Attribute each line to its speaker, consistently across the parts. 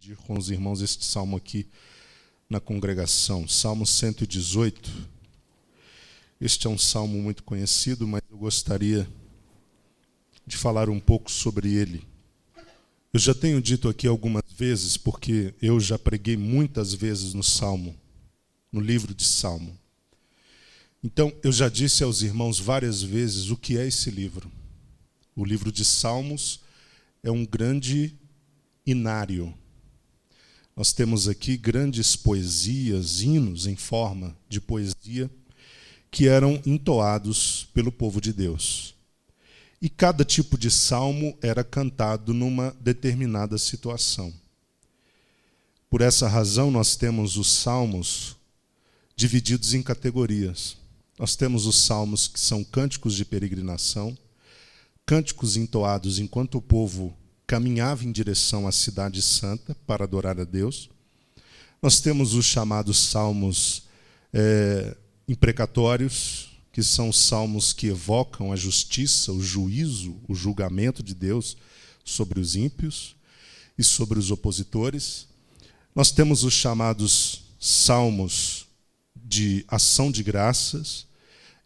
Speaker 1: dividir com os irmãos este salmo aqui na congregação. Salmo 118. Este é um salmo muito conhecido, mas eu gostaria de falar um pouco sobre ele. Eu já tenho dito aqui algumas vezes, porque eu já preguei muitas vezes no Salmo, no livro de Salmo. Então, eu já disse aos irmãos várias vezes o que é esse livro. O livro de Salmos é um grande inário. Nós temos aqui grandes poesias, hinos em forma de poesia, que eram entoados pelo povo de Deus. E cada tipo de salmo era cantado numa determinada situação. Por essa razão, nós temos os salmos divididos em categorias. Nós temos os salmos que são cânticos de peregrinação, cânticos entoados enquanto o povo caminhava em direção à cidade santa para adorar a Deus. Nós temos os chamados salmos imprecatórios, que são salmos que evocam a justiça, o juízo, o julgamento de Deus sobre os ímpios e sobre os opositores. Nós temos os chamados salmos de ação de graças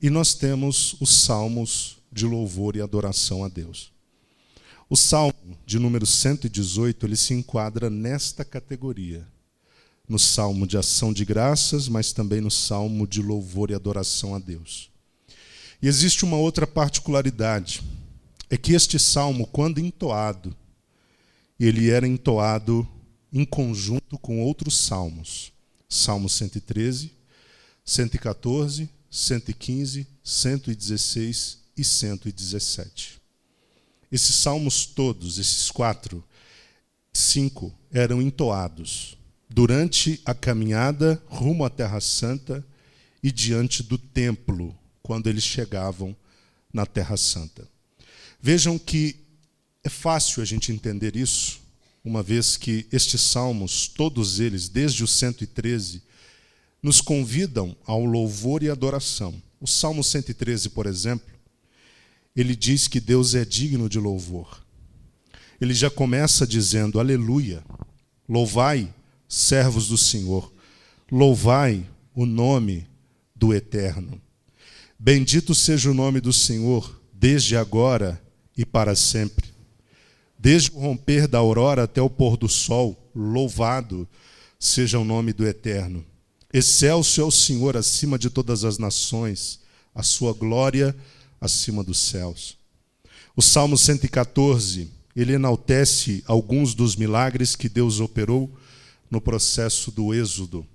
Speaker 1: e nós temos os salmos de louvor e adoração a Deus. O salmo de número 118, ele se enquadra nesta categoria, no salmo de ação de graças, mas também no salmo de louvor e adoração a Deus. E existe uma outra particularidade, é que este salmo, quando entoado, ele era entoado em conjunto com outros salmos. Salmo 113, 114, 115, 116 e 117. Esses salmos todos, esses 5, eram entoados durante a caminhada rumo à Terra Santa e diante do templo, quando eles chegavam na Terra Santa. Vejam que é fácil a gente entender isso, uma vez que estes salmos, todos eles, desde o 113, nos convidam ao louvor e adoração. O Salmo 113, por exemplo, ele diz que Deus é digno de louvor. Ele já começa dizendo, aleluia, louvai, servos do Senhor, louvai o nome do Eterno. Bendito seja o nome do Senhor, desde agora e para sempre. Desde o romper da aurora até o pôr do sol, louvado seja o nome do Eterno. Excelso é o Senhor acima de todas as nações, a sua glória acima dos céus. O Salmo 114, ele enaltece alguns dos milagres que Deus operou no processo do Êxodo.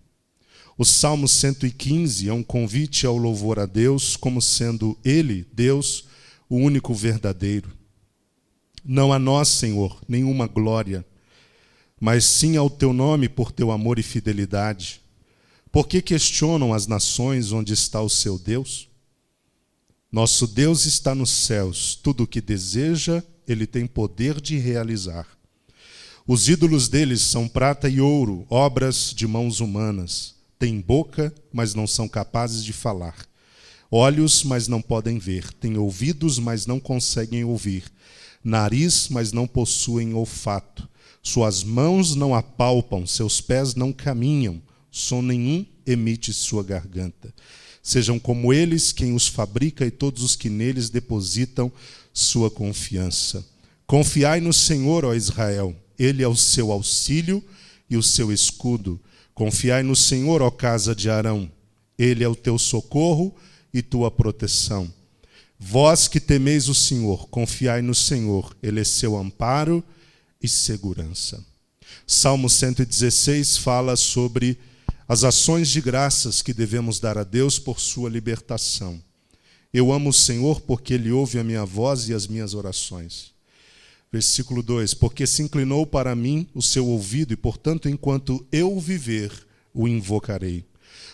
Speaker 1: O Salmo 115 é um convite ao louvor a Deus, como sendo Ele, Deus, o único verdadeiro. Não a nós, Senhor, nenhuma glória, mas sim ao Teu nome por Teu amor e fidelidade. Por que questionam as nações onde está o seu Deus? Nosso Deus está nos céus, tudo o que deseja, Ele tem poder de realizar. Os ídolos deles são prata e ouro, obras de mãos humanas. Têm boca, mas não são capazes de falar. Olhos, mas não podem ver. Têm ouvidos, mas não conseguem ouvir. Nariz, mas não possuem olfato. Suas mãos não apalpam, seus pés não caminham. Som nenhum emite sua garganta. Sejam como eles quem os fabrica e todos os que neles depositam sua confiança. Confiai no Senhor, ó Israel. Ele é o seu auxílio e o seu escudo. Confiai no Senhor, ó casa de Arão. Ele é o teu socorro e tua proteção. Vós que temeis o Senhor, confiai no Senhor. Ele é seu amparo e segurança. Salmo 116 fala sobre as ações de graças que devemos dar a Deus por sua libertação. Eu amo o Senhor porque Ele ouve a minha voz e as minhas orações. Versículo 2, porque se inclinou para mim o seu ouvido e, portanto, enquanto eu viver, o invocarei.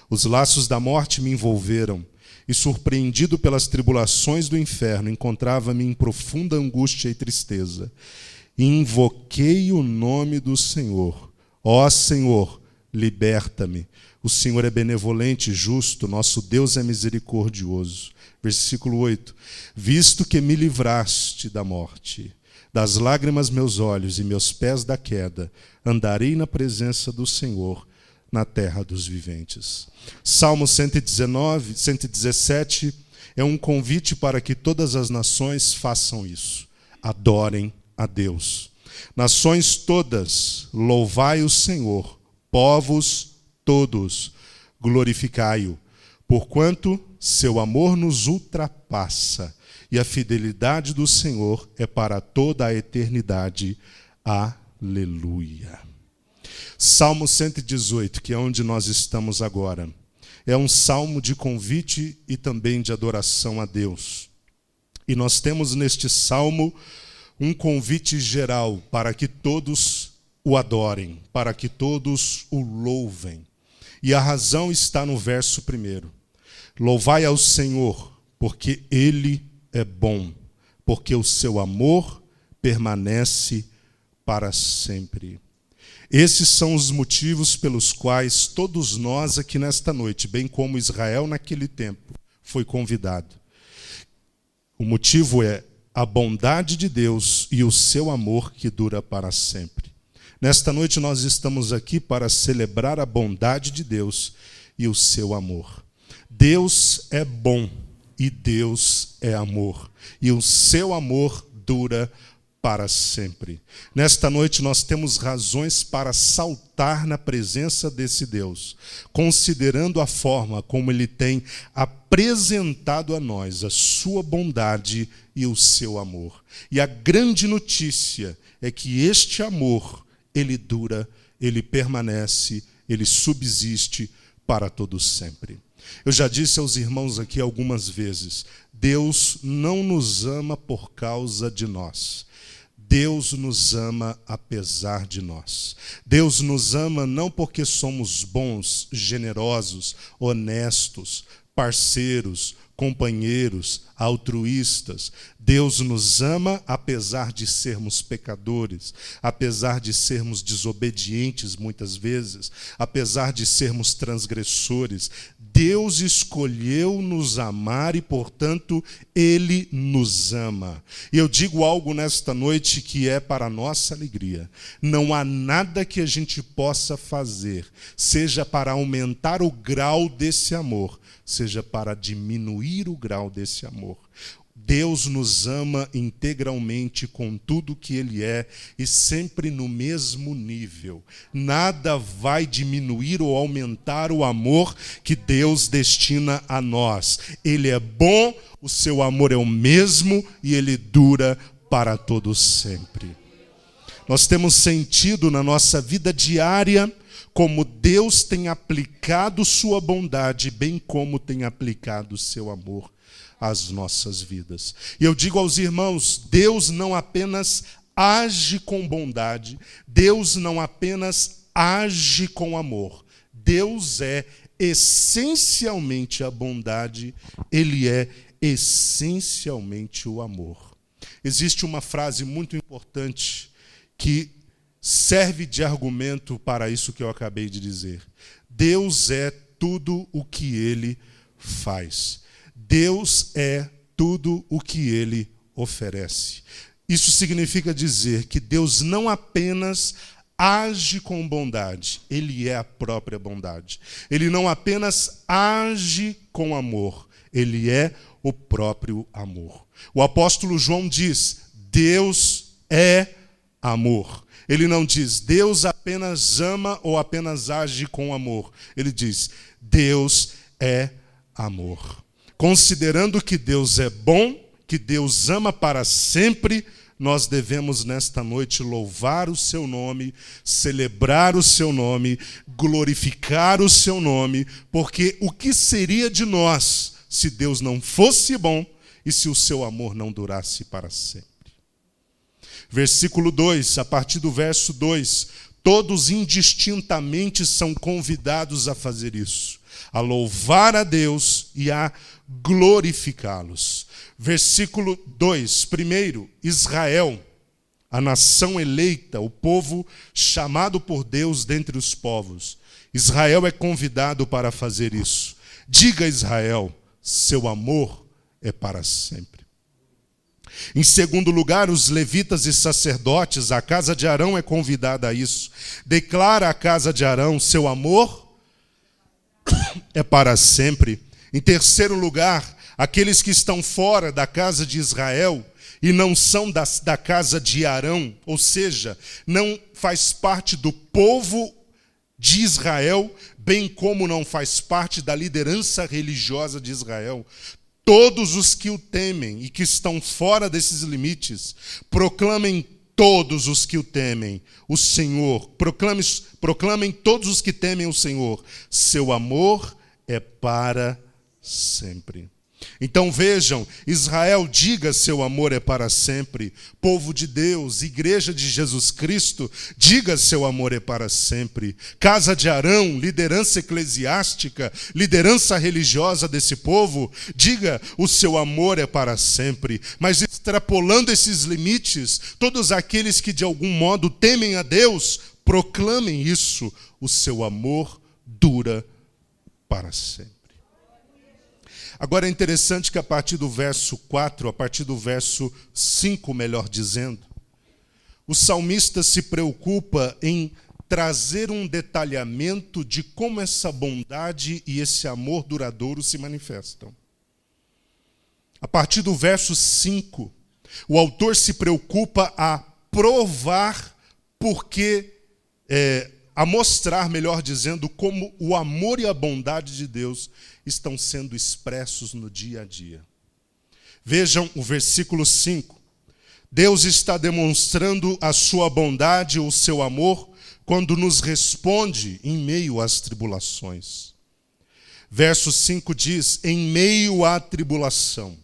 Speaker 1: Os laços da morte me envolveram e, surpreendido pelas tribulações do inferno, encontrava-me em profunda angústia e tristeza. E invoquei o nome do Senhor. Ó Senhor, liberta-me. O Senhor é benevolente e justo, nosso Deus é misericordioso. Versículo 8, visto que me livraste da morte, Das lágrimas meus olhos e meus pés da queda, andarei na presença do Senhor, na terra dos viventes. Salmo 119, 117 é um convite para que todas as nações façam isso. Adorem a Deus. Nações todas, louvai o Senhor. Povos todos, glorificai-o. Porquanto seu amor nos ultrapassa, e a fidelidade do Senhor é para toda a eternidade. Aleluia. Salmo 118, que é onde nós estamos agora, é um salmo de convite e também de adoração a Deus. E nós temos neste salmo um convite geral para que todos o adorem, para que todos o louvem. E a razão está no verso 1. Louvai ao Senhor, porque Ele é bom, porque o seu amor permanece para sempre. Esses são os motivos pelos quais todos nós aqui nesta noite, bem como Israel naquele tempo, foi convidado. O motivo é a bondade de Deus e o seu amor que dura para sempre. Nesta noite nós estamos aqui para celebrar a bondade de Deus e o seu amor. Deus é bom e Deus é amor, e o seu amor dura para sempre. Nesta noite nós temos razões para saltar na presença desse Deus, considerando a forma como Ele tem apresentado a nós a sua bondade e o seu amor. E a grande notícia é que este amor, ele dura, ele permanece, ele subsiste para todo sempre. Eu já disse aos irmãos aqui algumas vezes, Deus não nos ama por causa de nós. Deus nos ama apesar de nós. Deus nos ama não porque somos bons, generosos, honestos, parceiros, companheiros, altruístas. Deus nos ama apesar de sermos pecadores, apesar de sermos desobedientes muitas vezes, apesar de sermos transgressores. Deus escolheu nos amar e, portanto, Ele nos ama. E eu digo algo nesta noite que é para a nossa alegria. Não há nada que a gente possa fazer, seja para aumentar o grau desse amor, seja para diminuir o grau desse amor. Deus nos ama integralmente com tudo que Ele é e sempre no mesmo nível. Nada vai diminuir ou aumentar o amor que Deus destina a nós. Ele é bom, o seu amor é o mesmo e ele dura para todo sempre. Nós temos sentido na nossa vida diária como Deus tem aplicado sua bondade, bem como tem aplicado seu amor às nossas vidas. E eu digo aos irmãos, Deus não apenas age com bondade, Deus não apenas age com amor. Deus é essencialmente a bondade, Ele é essencialmente o amor. Existe uma frase muito importante que serve de argumento para isso que eu acabei de dizer. Deus é tudo o que Ele faz. Deus é tudo o que Ele oferece. Isso significa dizer que Deus não apenas age com bondade, Ele é a própria bondade. Ele não apenas age com amor, Ele é o próprio amor. O apóstolo João diz, Deus é amor. Ele não diz, Deus apenas ama ou apenas age com amor. Ele diz, Deus é amor. Considerando que Deus é bom, que Deus ama para sempre, nós devemos nesta noite louvar o seu nome, celebrar o seu nome, glorificar o seu nome, porque o que seria de nós se Deus não fosse bom e se o seu amor não durasse para sempre? Versículo 2, a partir do verso 2, todos indistintamente são convidados a fazer isso, a louvar a Deus e a glorificá-los. Versículo 2, primeiro, Israel, a nação eleita, o povo chamado por Deus dentre os povos. Israel é convidado para fazer isso. Diga a Israel, seu amor é para sempre. Em segundo lugar, os levitas e sacerdotes, a casa de Arão é convidada a isso. Declara a casa de Arão, seu amor é para sempre. Em terceiro lugar, aqueles que estão fora da casa de Israel e não são da casa de Arão, ou seja, não faz parte do povo de Israel, bem como não faz parte da liderança religiosa de Israel. Todos os que o temem e que estão fora desses limites, proclamem todos os que o temem, o Senhor, proclamem todos os que temem o Senhor, seu amor é para sempre. Então vejam, Israel, diga seu amor é para sempre. Povo de Deus, igreja de Jesus Cristo, diga seu amor é para sempre. Casa de Arão, liderança eclesiástica, liderança religiosa desse povo, diga o seu amor é para sempre. Mas extrapolando esses limites, todos aqueles que de algum modo temem a Deus, proclamem isso, o seu amor dura para sempre. Agora é interessante que a partir do verso 4, a partir do verso 5, melhor dizendo, o salmista se preocupa em trazer um detalhamento de como essa bondade e esse amor duradouro se manifestam. A partir do verso 5, o autor se preocupa a provar a mostrar, melhor dizendo, como o amor e a bondade de Deus estão sendo expressos no dia a dia. Vejam o versículo 5. Deus está demonstrando a sua bondade, o seu amor, quando nos responde em meio às tribulações. Verso 5 diz, em meio à tribulação.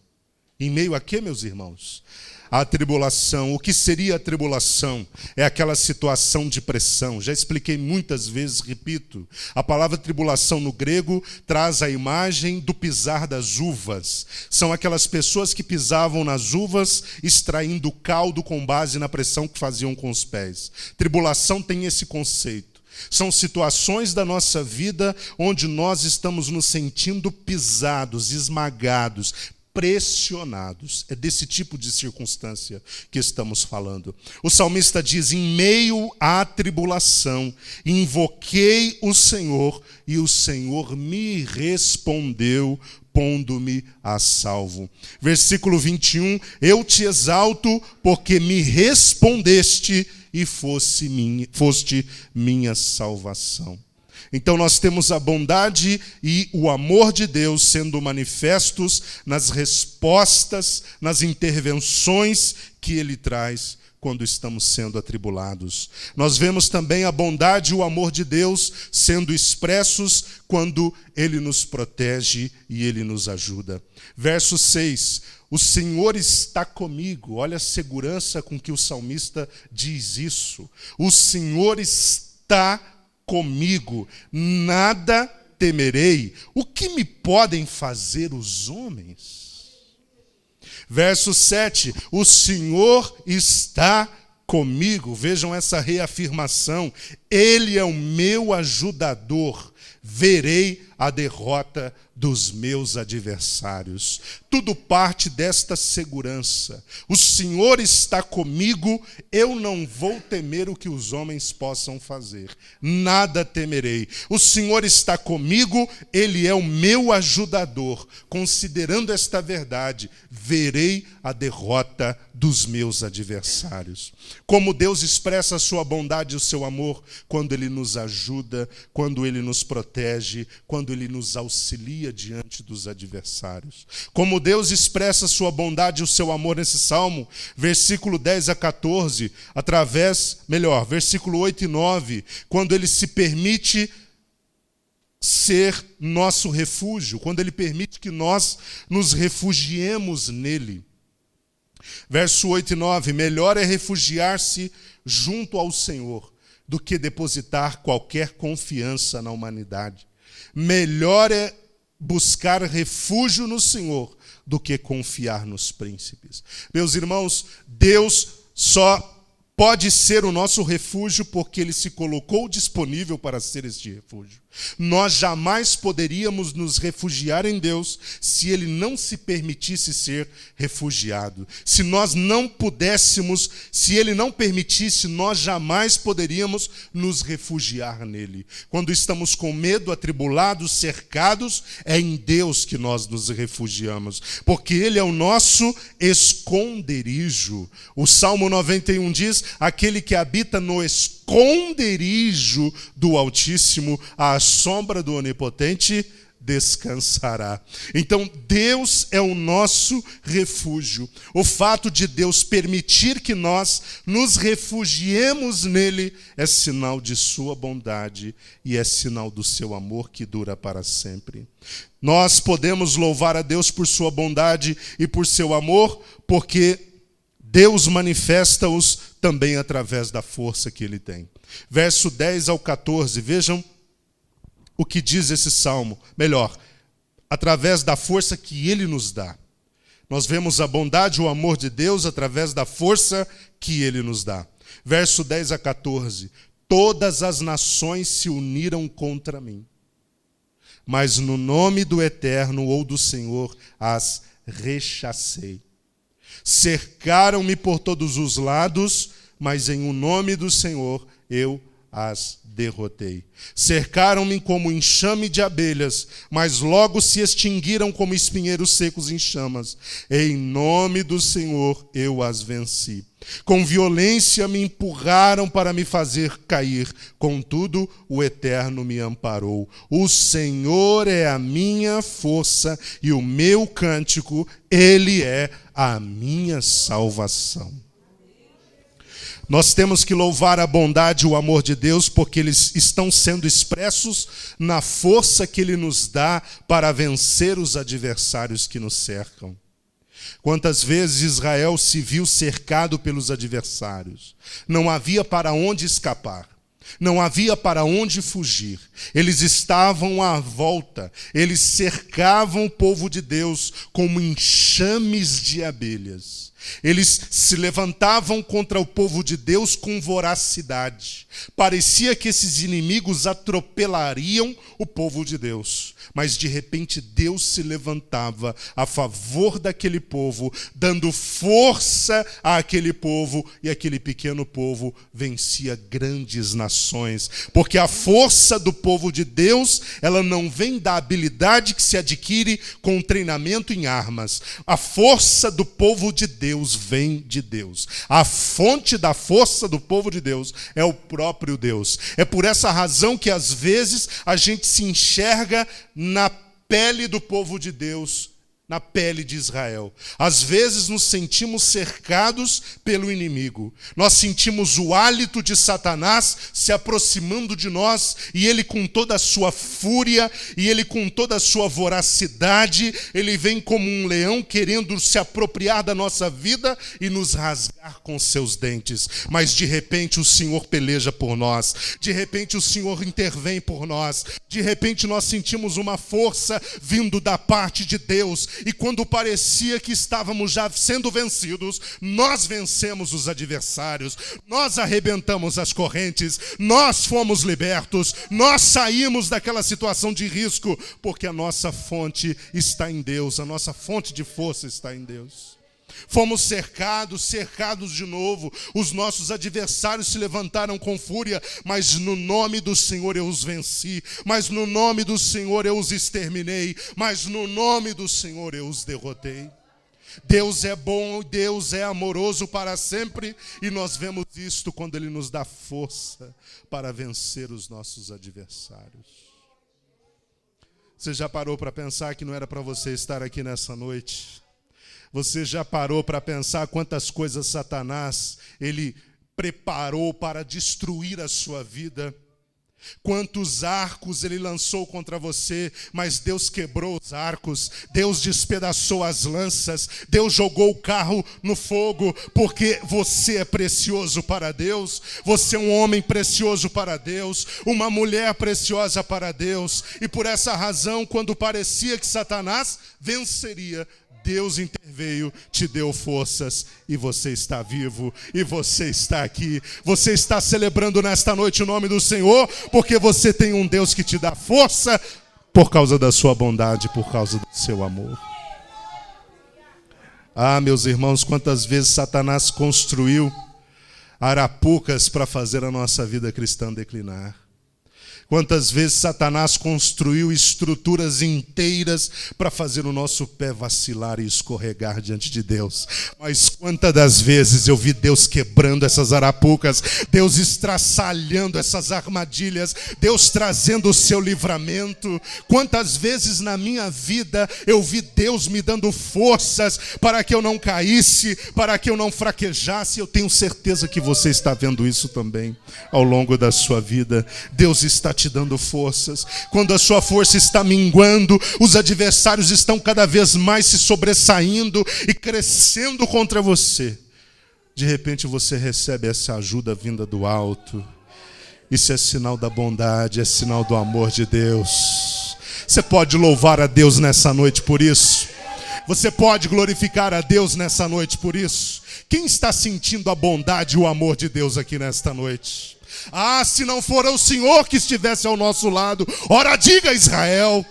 Speaker 1: Em meio a quê, meus irmãos? A tribulação. O que seria a tribulação? É aquela situação de pressão. Já expliquei muitas vezes, repito. A palavra tribulação no grego traz a imagem do pisar das uvas. São aquelas pessoas que pisavam nas uvas, extraindo o caldo com base na pressão que faziam com os pés. Tribulação tem esse conceito. São situações da nossa vida onde nós estamos nos sentindo pisados, esmagados, pressionados. É desse tipo de circunstância que estamos falando. O salmista diz, em meio à tribulação, invoquei o Senhor e o Senhor me respondeu, pondo-me a salvo. Versículo 21, eu te exalto porque me respondeste e foste minha salvação. Então nós temos a bondade e o amor de Deus sendo manifestos nas respostas, nas intervenções que Ele traz quando estamos sendo atribulados. Nós vemos também a bondade e o amor de Deus sendo expressos quando Ele nos protege e Ele nos ajuda. Verso 6, o Senhor está comigo. Olha a segurança com que o salmista diz isso. O Senhor está comigo, nada temerei. O que me podem fazer os homens? Verso 7, o Senhor está comigo. Vejam essa reafirmação. Ele é o meu ajudador. Verei a derrota dos meus adversários. Tudo parte desta segurança. O Senhor está comigo, eu não vou temer o que os homens possam fazer. Nada temerei. O Senhor está comigo, Ele é o meu ajudador. Considerando esta verdade, verei a derrota dos meus adversários. Como Deus expressa a sua bondade e o seu amor quando Ele nos ajuda, quando Ele nos protege, quando Ele nos auxilia diante dos adversários. Como Deus expressa a sua bondade e o seu amor nesse salmo, versículo 10 a 14, versículo 8 e 9, quando Ele se permite ser nosso refúgio, quando Ele permite que nós nos refugiemos nele. Verso 8 e 9, melhor é refugiar-se junto ao Senhor do que depositar qualquer confiança na humanidade. Melhor é buscar refúgio no Senhor do que confiar nos príncipes. Meus irmãos, Deus só pode ser o nosso refúgio porque Ele se colocou disponível para ser este refúgio. Nós jamais poderíamos nos refugiar em Deus se Ele não se permitisse ser refugiado. Se nós não pudéssemos, se Ele não permitisse, nós jamais poderíamos nos refugiar nele. Quando estamos com medo, atribulados, cercados, é em Deus que nós nos refugiamos, porque Ele é o nosso esconderijo. O Salmo 91 diz: aquele que habita no esconderijo do Altíssimo, à sombra do Onipotente descansará. Então, Deus é o nosso refúgio. O fato de Deus permitir que nós nos refugiemos nele é sinal de sua bondade e é sinal do seu amor que dura para sempre. Nós podemos louvar a Deus por sua bondade e por seu amor, porque Deus manifesta-os também através da força que Ele tem. Verso 10 ao 14, vejam o que diz esse salmo. Melhor, através da força que Ele nos dá. Nós vemos a bondade e o amor de Deus através da força que Ele nos dá. Verso 10 a 14. Todas as nações se uniram contra mim, mas no nome do Eterno ou do Senhor as rechacei. Cercaram-me por todos os lados, mas em o nome do Senhor eu as derrotei. Cercaram-me como enxame de abelhas, mas logo se extinguiram como espinheiros secos em chamas. Em nome do Senhor eu as venci. Com violência me empurraram para me fazer cair, contudo o Eterno me amparou. O Senhor é a minha força e o meu cântico, Ele é a minha salvação. Nós temos que louvar a bondade e o amor de Deus porque eles estão sendo expressos na força que Ele nos dá para vencer os adversários que nos cercam. Quantas vezes Israel se viu cercado pelos adversários? Não havia para onde escapar. Não havia para onde fugir. Eles estavam à volta. Eles cercavam o povo de Deus como enxames de abelhas. Eles se levantavam contra o povo de Deus com voracidade. Parecia que esses inimigos atropelariam o povo de Deus. Mas de repente Deus se levantava a favor daquele povo, dando força àquele povo, e aquele pequeno povo vencia grandes nações. Porque a força do povo de Deus, ela não vem da habilidade que se adquire com treinamento em armas. A força do povo de Deus vem de Deus. A fonte da força do povo de Deus é o próprio Deus. É por essa razão que às vezes a gente se enxerga na pele do povo de Deus, na pele de Israel. Às vezes nos sentimos cercados pelo inimigo. Nós sentimos o hálito de Satanás se aproximando de nós, e ele com toda a sua fúria, e ele com toda a sua voracidade, ele vem como um leão querendo se apropriar da nossa vida e nos rasgar com seus dentes. Mas de repente o Senhor peleja por nós. De repente o Senhor intervém por nós. De repente nós sentimos uma força vindo da parte de Deus. E quando parecia que estávamos já sendo vencidos, nós vencemos os adversários, nós arrebentamos as correntes, nós fomos libertos, nós saímos daquela situação de risco, porque a nossa fonte está em Deus, a nossa fonte de força está em Deus. Fomos cercados de novo. Os nossos adversários se levantaram com fúria, mas no nome do Senhor eu os venci, mas no nome do Senhor eu os exterminei, mas no nome do Senhor eu os derrotei. Deus é bom, Deus é amoroso para sempre, e nós vemos isto quando Ele nos dá força para vencer os nossos adversários. Você já parou para pensar que não era para você estar aqui nessa noite? Você já parou para pensar quantas coisas Satanás ele preparou para destruir a sua vida? Quantos arcos ele lançou contra você, mas Deus quebrou os arcos, Deus despedaçou as lanças, Deus jogou o carro no fogo, porque você é precioso para Deus, você é um homem precioso para Deus, uma mulher preciosa para Deus, e por essa razão, quando parecia que Satanás venceria, Deus interveio, te deu forças e você está vivo e você está aqui. Você está celebrando nesta noite o nome do Senhor porque você tem um Deus que te dá força por causa da sua bondade, por causa do seu amor. Ah, meus irmãos, quantas vezes Satanás construiu arapucas para fazer a nossa vida cristã declinar. Quantas vezes Satanás construiu estruturas inteiras para fazer o nosso pé vacilar e escorregar diante de Deus. Mas quantas das vezes eu vi Deus quebrando essas arapucas, Deus estraçalhando essas armadilhas, Deus trazendo o seu livramento. Quantas vezes na minha vida eu vi Deus me dando forças para que eu não caísse, para que eu não fraquejasse. Eu tenho certeza que você está vendo isso também ao longo da sua vida. Deus está te dando forças. Quando a sua força está minguando, os adversários estão cada vez mais se sobressaindo e crescendo contra você. De repente você recebe essa ajuda vinda do alto. Isso é sinal da bondade, é sinal do amor de Deus. Você pode louvar a Deus nessa noite por isso. Você pode glorificar a Deus nessa noite por isso. Quem está sentindo a bondade e o amor de Deus aqui nesta noite? Ah, se não for o Senhor que estivesse ao nosso lado, ora diga Israel,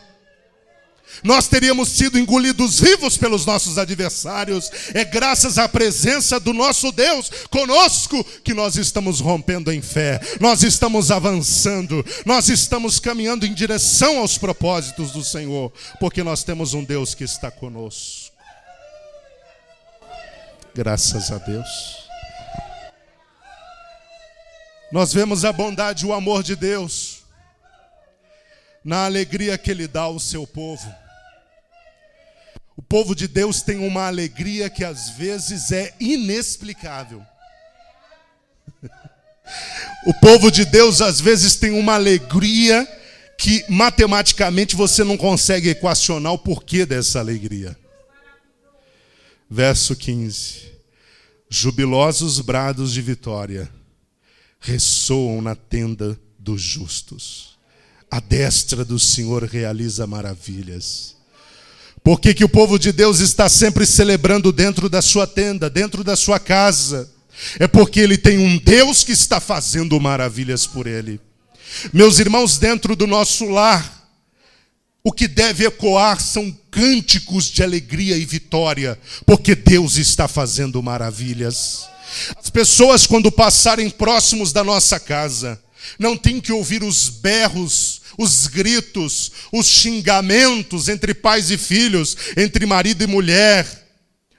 Speaker 1: nós teríamos sido engolidos vivos pelos nossos adversários. É graças à presença do nosso Deus conosco que nós estamos rompendo em fé, nós estamos avançando, nós estamos caminhando em direção aos propósitos do Senhor, porque nós temos um Deus que está conosco. Graças a Deus. Nós vemos a bondade e o amor de Deus na alegria que Ele dá ao seu povo. O povo de Deus tem uma alegria que às vezes é inexplicável. O povo de Deus às vezes tem uma alegria que matematicamente você não consegue equacionar o porquê dessa alegria. Verso 15. Jubilosos brados de vitória ressoam na tenda dos justos. A destra do Senhor realiza maravilhas. Por que que o povo de Deus está sempre celebrando dentro da sua tenda, dentro da sua casa? É porque ele tem um Deus que está fazendo maravilhas por ele. Meus irmãos, dentro do nosso lar, o que deve ecoar são cânticos de alegria e vitória, porque Deus está fazendo maravilhas. As pessoas, quando passarem próximos da nossa casa, não tem que ouvir os berros, os gritos, os xingamentos entre pais e filhos, entre marido e mulher,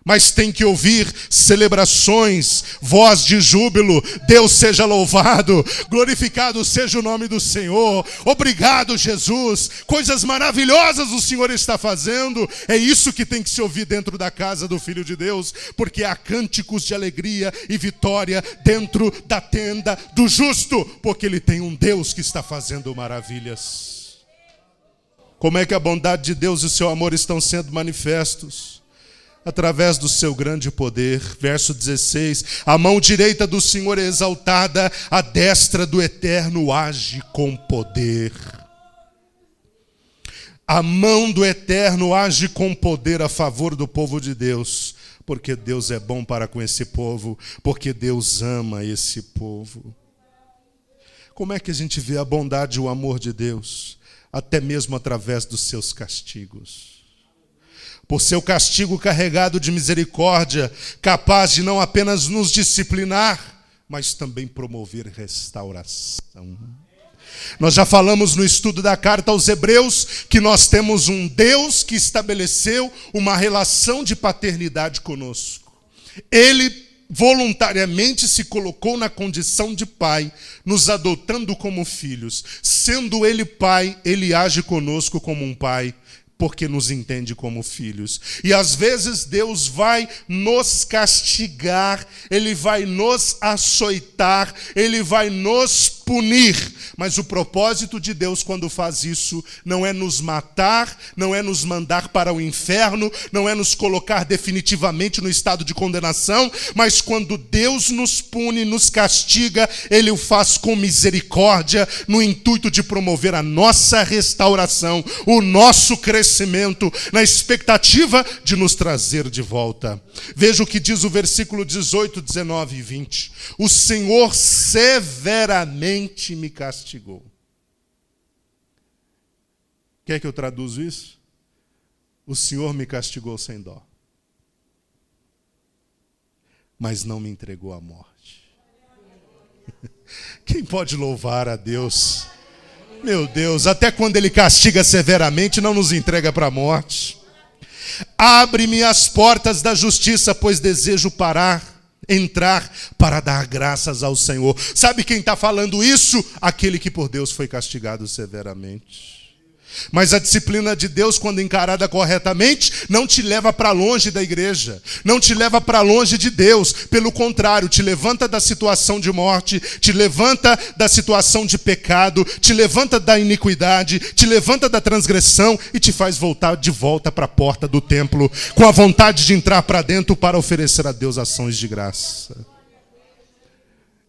Speaker 1: mas tem que ouvir celebrações, voz de júbilo. Deus seja louvado, glorificado seja o nome do Senhor. Obrigado, Jesus. Coisas maravilhosas o Senhor está fazendo. É isso que tem que se ouvir dentro da casa do Filho de Deus, porque há cânticos de alegria e vitória dentro da tenda do justo, porque ele tem um Deus que está fazendo maravilhas. Como é que a bondade de Deus e o seu amor estão sendo manifestos? Através do seu grande poder. Verso 16, a mão direita do Senhor é exaltada, a destra do Eterno age com poder. A mão do Eterno age com poder a favor do povo de Deus, porque Deus é bom para com esse povo, porque Deus ama esse povo. Como é que a gente vê a bondade e o amor de Deus? Até mesmo através dos seus castigos. Por seu castigo carregado de misericórdia, capaz de não apenas nos disciplinar, mas também promover restauração. Nós já falamos no estudo da carta aos Hebreus que nós temos um Deus que estabeleceu uma relação de paternidade conosco. Ele voluntariamente se colocou na condição de pai, nos adotando como filhos. Sendo ele pai, ele age conosco como um pai, porque nos entende como filhos. E às vezes Deus vai nos castigar, Ele vai nos açoitar, Ele vai nos punir. Mas o propósito de Deus, quando faz isso, não é nos matar, não é nos mandar para o inferno, não é nos colocar definitivamente no estado de condenação, mas quando Deus nos pune, nos castiga, Ele o faz com misericórdia, no intuito de promover a nossa restauração, o nosso crescimento, na expectativa de nos trazer de volta. Veja o que diz o versículo 18, 19 e 20. O Senhor severamente me castigou. Quer que eu traduza isso? O Senhor me castigou sem dó, mas não me entregou à morte. Quem pode louvar a Deus? Meu Deus, até quando Ele castiga severamente, não nos entrega para a morte. Abre-me as portas da justiça, pois desejo entrar para dar graças ao Senhor. Sabe quem está falando isso? Aquele que por Deus foi castigado severamente. Mas a disciplina de Deus, quando encarada corretamente, não te leva para longe da igreja, não te leva para longe de Deus. Pelo contrário, te levanta da situação de morte, te levanta da situação de pecado, te levanta da iniquidade, te levanta da transgressão e te faz voltar de volta para a porta do templo, com a vontade de entrar para dentro para oferecer a Deus ações de graça.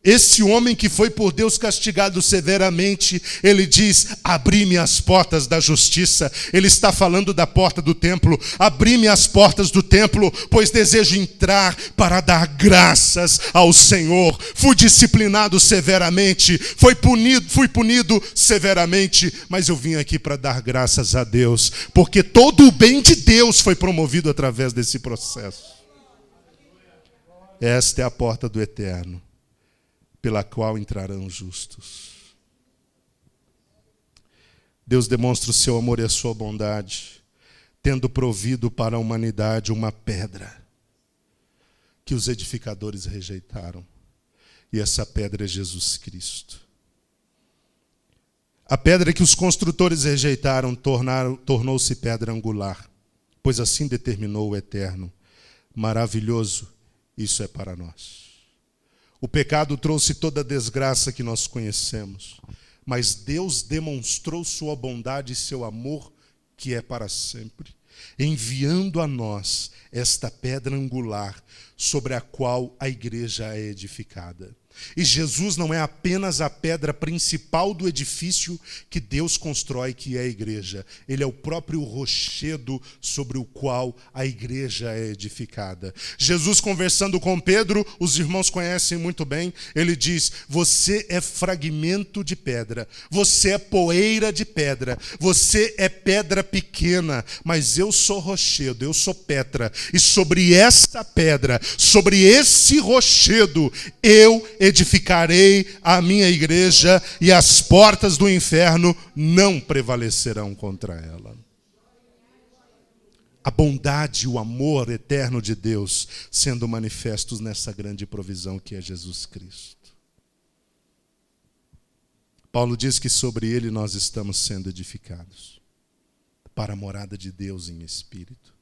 Speaker 1: Esse homem que foi por Deus castigado severamente, ele diz, abri-me as portas da justiça. Ele está falando da porta do templo. Abri-me as portas do templo, pois desejo entrar para dar graças ao Senhor. Fui disciplinado severamente, fui punido severamente, mas eu vim aqui para dar graças a Deus, porque todo o bem de Deus foi promovido através desse processo. Esta é a porta do eterno, pela qual entrarão justos. Deus demonstra o seu amor e a sua bondade, tendo provido para a humanidade uma pedra que os edificadores rejeitaram. E essa pedra é Jesus Cristo. A pedra que os construtores rejeitaram tornou-se pedra angular, pois assim determinou o Eterno. Maravilhoso, isso é para nós. O pecado trouxe toda a desgraça que nós conhecemos, mas Deus demonstrou sua bondade e seu amor, que é para sempre, enviando a nós esta pedra angular sobre a qual a igreja é edificada. E Jesus não é apenas a pedra principal do edifício que Deus constrói, que é a igreja. Ele é o próprio rochedo sobre o qual a igreja é edificada. Jesus, conversando com Pedro, os irmãos conhecem muito bem, ele diz, você é fragmento de pedra, você é poeira de pedra, você é pedra pequena, mas eu sou rochedo, eu sou Petra, e sobre essa pedra, sobre esse rochedo, eu edificarei a minha igreja e as portas do inferno não prevalecerão contra ela. A bondade e o amor eterno de Deus sendo manifestos nessa grande provisão que é Jesus Cristo. Paulo diz que sobre ele nós estamos sendo edificados para a morada de Deus em espírito.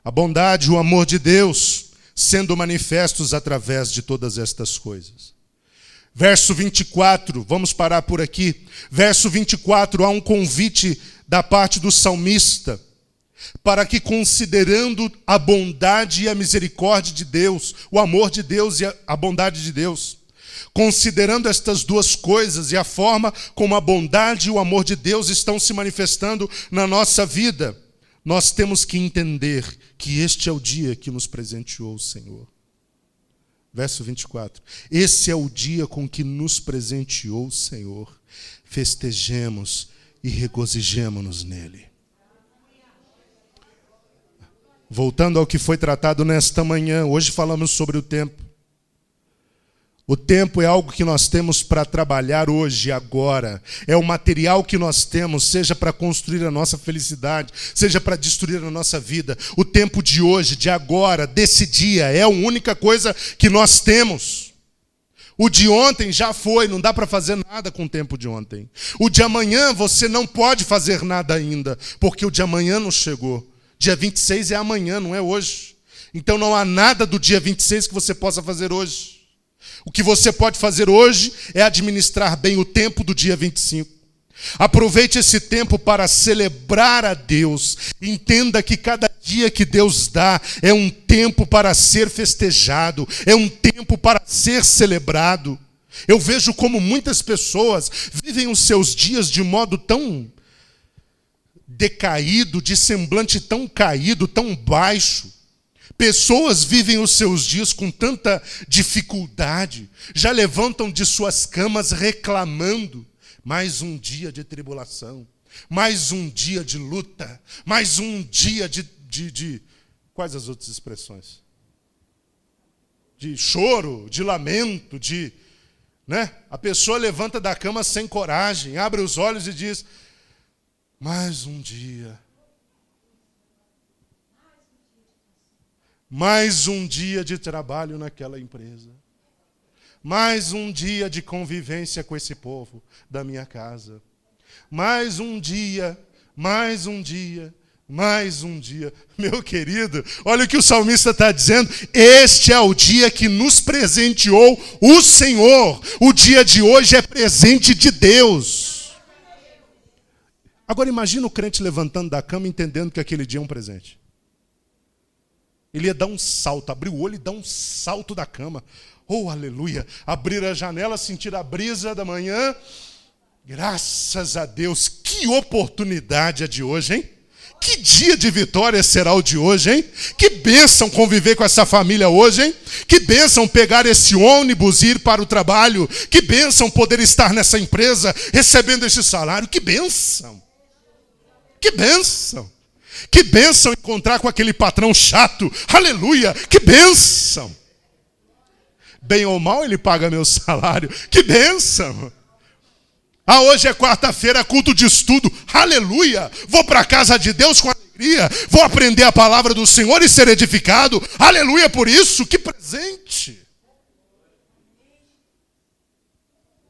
Speaker 1: A bondade e o amor de Deus sendo manifestos através de todas estas coisas. Verso 24, vamos parar por aqui. Verso 24, há um convite da parte do salmista, para que, considerando a bondade e a misericórdia de Deus, o amor de Deus e a bondade de Deus, considerando estas duas coisas e a forma como a bondade e o amor de Deus estão se manifestando na nossa vida, nós temos que entender que este é o dia que nos presenteou o Senhor. Verso 24. Esse é o dia com que nos presenteou o Senhor. Festejemos e regozijemo-nos nele. Voltando ao que foi tratado nesta manhã, hoje falamos sobre o tempo. O tempo é algo que nós temos para trabalhar hoje e agora. É o material que nós temos, seja para construir a nossa felicidade, seja para destruir a nossa vida. O tempo de hoje, de agora, desse dia, é a única coisa que nós temos. O de ontem já foi, não dá para fazer nada com o tempo de ontem. O de amanhã você não pode fazer nada ainda, porque o de amanhã não chegou. Dia 26 é amanhã, não é hoje. Então não há nada do dia 26 que você possa fazer hoje. O que você pode fazer hoje é administrar bem o tempo do dia 25. Aproveite esse tempo para celebrar a Deus. Entenda que cada dia que Deus dá é um tempo para ser festejado, é um tempo para ser celebrado. Eu vejo como muitas pessoas vivem os seus dias de modo tão decaído, de semblante tão caído, tão baixo. Pessoas vivem os seus dias com tanta dificuldade, já levantam de suas camas reclamando. Mais um dia de tribulação, mais um dia de luta, mais um dia de quais as outras expressões? De choro, de lamento, né? A pessoa levanta da cama sem coragem, abre os olhos e diz: mais um dia. Mais um dia de trabalho naquela empresa. Mais um dia de convivência com esse povo da minha casa. Mais um dia, mais um dia, mais um dia. Meu querido, olha o que o salmista está dizendo. Este é o dia que nos presenteou o Senhor. O dia de hoje é presente de Deus. Agora imagina o crente levantando da cama, entendendo que aquele dia é um presente. Ele ia dar um salto, abrir o olho e dar um salto da cama. Oh, aleluia! Abrir a janela, sentir a brisa da manhã. Graças a Deus, que oportunidade é de hoje, hein? Que dia de vitória será o de hoje, hein? Que bênção conviver com essa família hoje, hein? Que bênção pegar esse ônibus e ir para o trabalho. Que bênção poder estar nessa empresa recebendo esse salário. Que bênção! Que bênção! Que bênção encontrar com aquele patrão chato. Aleluia! Que bênção! Bem ou mal, ele paga meu salário. Que bênção! Ah, hoje é quarta-feira, culto de estudo. Aleluia! Vou para a casa de Deus com alegria. Vou aprender a palavra do Senhor e ser edificado. Aleluia por isso. Que presente!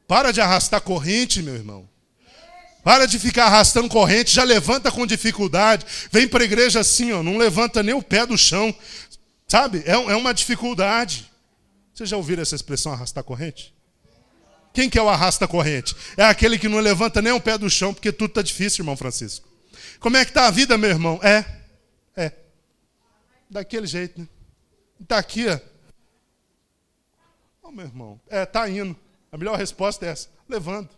Speaker 1: Para de arrastar corrente, meu irmão. Para de ficar arrastando corrente. Já levanta com dificuldade. Vem para a igreja assim, ó, não levanta nem o pé do chão. Sabe? É uma dificuldade. Vocês já ouviram essa expressão, arrastar corrente? Quem que é o arrasta corrente? É aquele que não levanta nem o pé do chão, porque tudo está difícil, irmão Francisco. Como é que está a vida, meu irmão? É. Daquele jeito, né? Está aqui, ó. Oh, meu irmão, está indo. A melhor resposta é essa. Levando.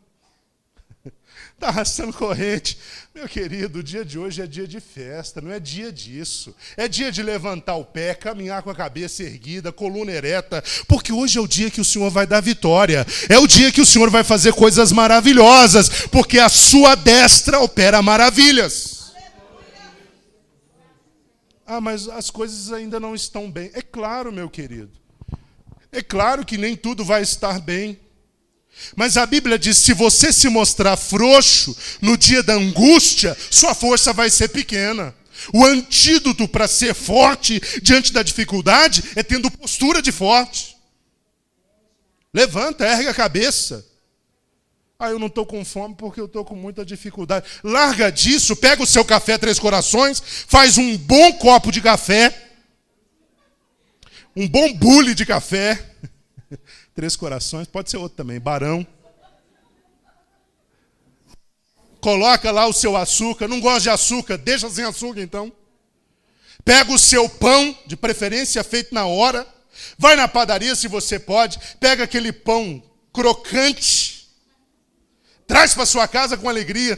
Speaker 1: Está arrastando corrente. Meu querido, o dia de hoje é dia de festa, não é dia disso. É dia de levantar o pé, caminhar com a cabeça erguida, coluna ereta, porque hoje é o dia que o Senhor vai dar vitória. É o dia que o Senhor vai fazer coisas maravilhosas, porque a sua destra opera maravilhas. Ah, mas as coisas ainda não estão bem. É claro, meu querido. É claro que nem tudo vai estar bem. Mas a Bíblia diz, se você se mostrar frouxo no dia da angústia, sua força vai ser pequena. O antídoto para ser forte diante da dificuldade é tendo postura de forte. Levanta, ergue a cabeça. Ah, eu não estou com fome porque eu estou com muita dificuldade. Larga disso, pega o seu café Três Corações, faz um bom copo de café, um bom bule de café. Três Corações, pode ser outro também, Barão. Coloca lá o seu açúcar, não gosta de açúcar, deixa sem açúcar então. Pega o seu pão, de preferência feito na hora, vai na padaria se você pode, pega aquele pão crocante, traz para sua casa com alegria.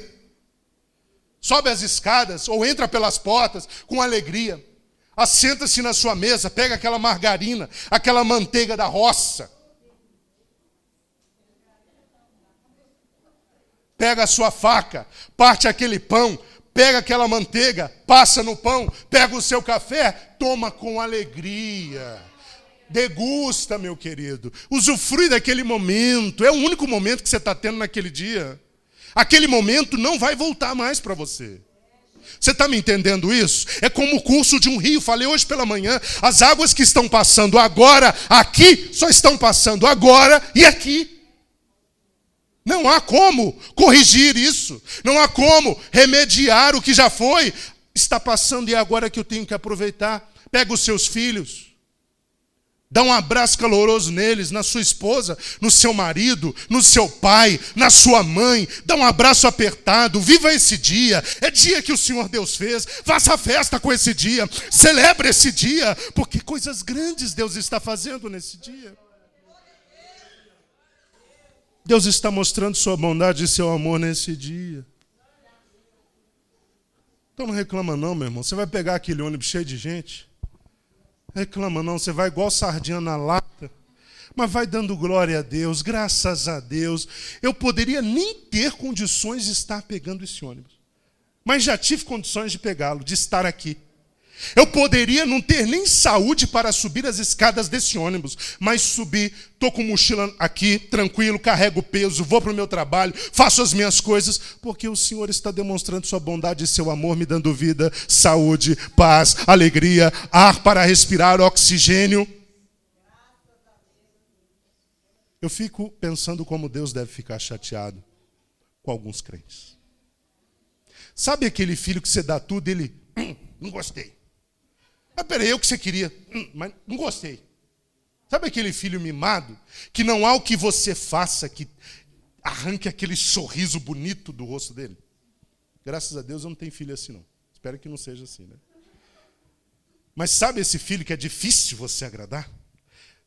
Speaker 1: Sobe as escadas ou entra pelas portas com alegria. Assenta-se na sua mesa, pega aquela margarina, aquela manteiga da roça. Pega a sua faca, parte aquele pão, pega aquela manteiga, passa no pão, pega o seu café, toma com alegria. Degusta, meu querido. Usufrui daquele momento. É o único momento que você está tendo naquele dia. Aquele momento não vai voltar mais para você. Você está me entendendo isso? É como o curso de um rio. Falei hoje pela manhã, as águas que estão passando agora, aqui, só estão passando agora e aqui. Não há como corrigir isso. Não há como remediar o que já foi. Está passando e é agora que eu tenho que aproveitar. Pega os seus filhos. Dá um abraço caloroso neles, na sua esposa, no seu marido, no seu pai, na sua mãe. Dá um abraço apertado. Viva esse dia. É dia que o Senhor Deus fez. Faça festa com esse dia. Celebre esse dia. Porque coisas grandes Deus está fazendo nesse dia. Deus está mostrando sua bondade e seu amor nesse dia. Então não reclama não, meu irmão. Você vai pegar aquele ônibus cheio de gente. Reclama não, você vai igual sardinha na lata, mas vai dando glória a Deus, graças a Deus. Eu poderia nem ter condições de estar pegando esse ônibus, mas já tive condições de pegá-lo, de estar aqui. Eu poderia não ter nem saúde para subir as escadas desse ônibus, mas subi, estou com mochila aqui, tranquilo, carrego peso, vou para o meu trabalho, faço as minhas coisas, porque o Senhor está demonstrando sua bondade e seu amor, me dando vida, saúde, paz, alegria, ar para respirar, oxigênio. Eu fico pensando como Deus deve ficar chateado com alguns crentes. Sabe aquele filho que você dá tudo e ele, não gostei. Ah, peraí, eu que você queria, mas não gostei. Sabe aquele filho mimado que não há o que você faça que arranque aquele sorriso bonito do rosto dele? Graças a Deus eu não tenho filho assim não. Espero que não seja assim, né? Mas sabe esse filho que é difícil você agradar?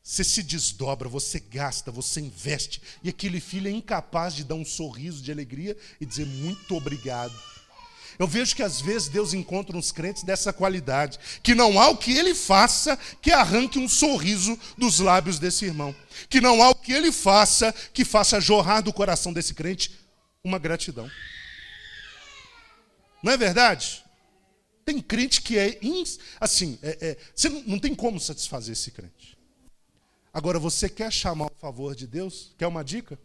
Speaker 1: Você se desdobra, você gasta, você investe, e aquele filho é incapaz de dar um sorriso de alegria e dizer muito obrigado. Eu vejo que às vezes Deus encontra uns crentes dessa qualidade, que não há o que ele faça que arranque um sorriso dos lábios desse irmão. Que não há o que ele faça que faça jorrar do coração desse crente uma gratidão. Não é verdade? Tem crente que você não tem como satisfazer esse crente. Agora, você quer chamar o favor de Deus? Quer uma dica?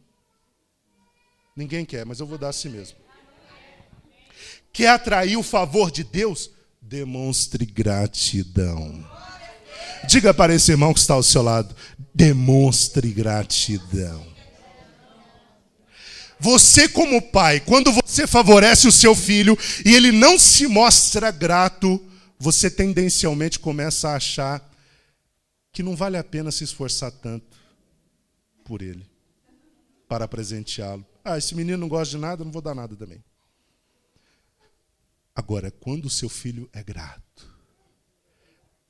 Speaker 1: Ninguém quer, mas eu vou dar a si mesmo. Quer atrair o favor de Deus? Demonstre gratidão. Diga para esse irmão que está ao seu lado, demonstre gratidão. Você como pai, quando você favorece o seu filho e ele não se mostra grato, você tendencialmente começa a achar que não vale a pena se esforçar tanto por ele, para presenteá-lo. Ah, esse menino não gosta de nada, não vou dar nada também. Agora, quando o seu filho é grato,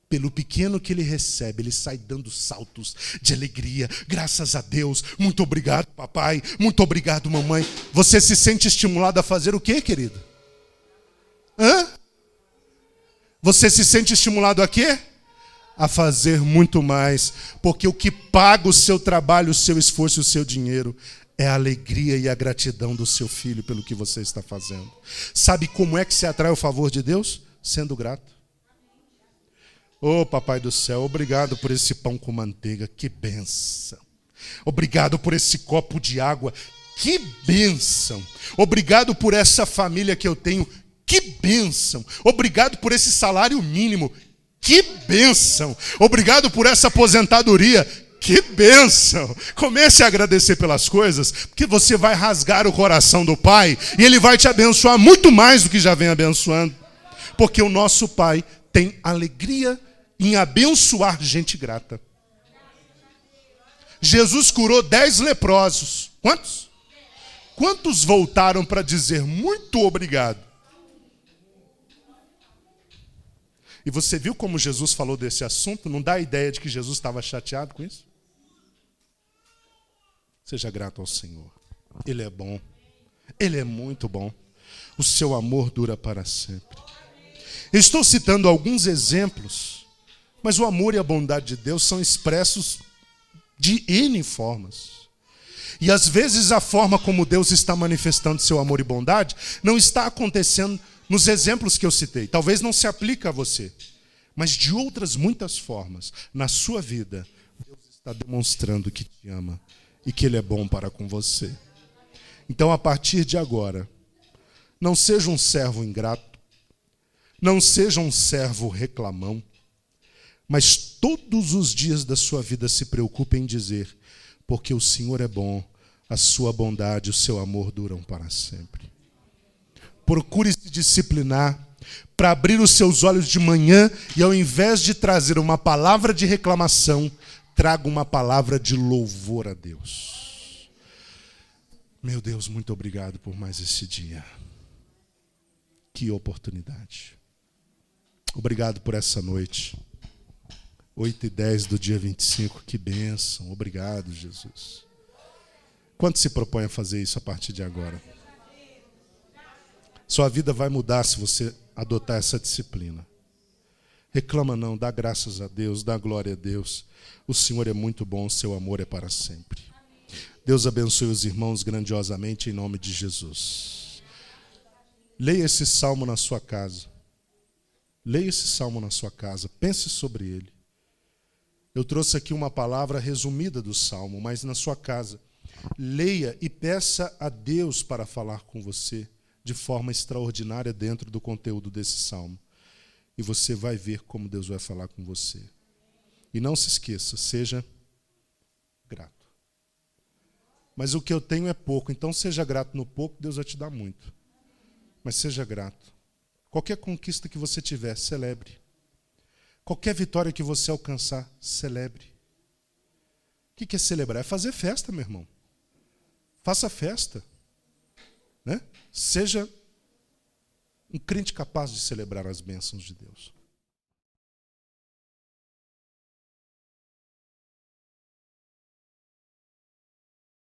Speaker 1: pelo pequeno que ele recebe, ele sai dando saltos de alegria. Graças a Deus, muito obrigado, papai, muito obrigado, mamãe. Você se sente estimulado a fazer o quê, querido? Você se sente estimulado a quê? A fazer muito mais, porque o que paga o seu trabalho, o seu esforço e o seu dinheiro é a alegria e a gratidão do seu filho pelo que você está fazendo. Sabe como é que se atrai o favor de Deus? Sendo grato. Oh, papai do céu, obrigado por esse pão com manteiga, que bênção. Obrigado por esse copo de água, que bênção. Obrigado por essa família que eu tenho, que bênção. Obrigado por esse salário mínimo, que bênção. Obrigado por essa aposentadoria, que bênção. Comece a agradecer pelas coisas, porque você vai rasgar o coração do Pai e Ele vai te abençoar muito mais do que já vem abençoando. Porque o nosso Pai tem alegria em abençoar gente grata. Jesus curou 10 leprosos. Quantos? Quantos voltaram para dizer muito obrigado? E você viu como Jesus falou desse assunto? Não dá a ideia de que Jesus estava chateado com isso? Seja grato ao Senhor. Ele é bom. Ele é muito bom. O seu amor dura para sempre. Eu estou citando alguns exemplos, mas o amor e a bondade de Deus são expressos de N formas. E às vezes a forma como Deus está manifestando seu amor e bondade não está acontecendo nos exemplos que eu citei. Talvez não se aplique a você, mas de outras muitas formas, na sua vida, Deus está demonstrando que te ama e que Ele é bom para com você. Então, a partir de agora, não seja um servo ingrato, não seja um servo reclamão, mas todos os dias da sua vida se preocupe em dizer, porque o Senhor é bom, a sua bondade, o seu amor duram para sempre. Procure se disciplinar para abrir os seus olhos de manhã e ao invés de trazer uma palavra de reclamação, traga uma palavra de louvor a Deus. Meu Deus, muito obrigado por mais esse dia. Que oportunidade. Obrigado por essa noite. 8h10 do dia 25, que bênção. Obrigado, Jesus. Quanto se propõe a fazer isso a partir de agora? Sua vida vai mudar se você adotar essa disciplina. Reclama não, dá graças a Deus, dá glória a Deus. O Senhor é muito bom, o seu amor é para sempre. Deus abençoe os irmãos grandiosamente em nome de Jesus. Leia esse salmo na sua casa. Leia esse salmo na sua casa, pense sobre ele. Eu trouxe aqui uma palavra resumida do salmo, mas na sua casa, leia e peça a Deus para falar com você de forma extraordinária dentro do conteúdo desse salmo. E você vai ver como Deus vai falar com você. E não se esqueça, seja grato. Mas o que eu tenho é pouco, então seja grato no pouco, Deus vai te dar muito. Mas seja grato. Qualquer conquista que você tiver, celebre. Qualquer vitória que você alcançar, celebre. O que é celebrar? É fazer festa, meu irmão. Faça festa. Né? Seja um crente capaz de celebrar as bênçãos de Deus.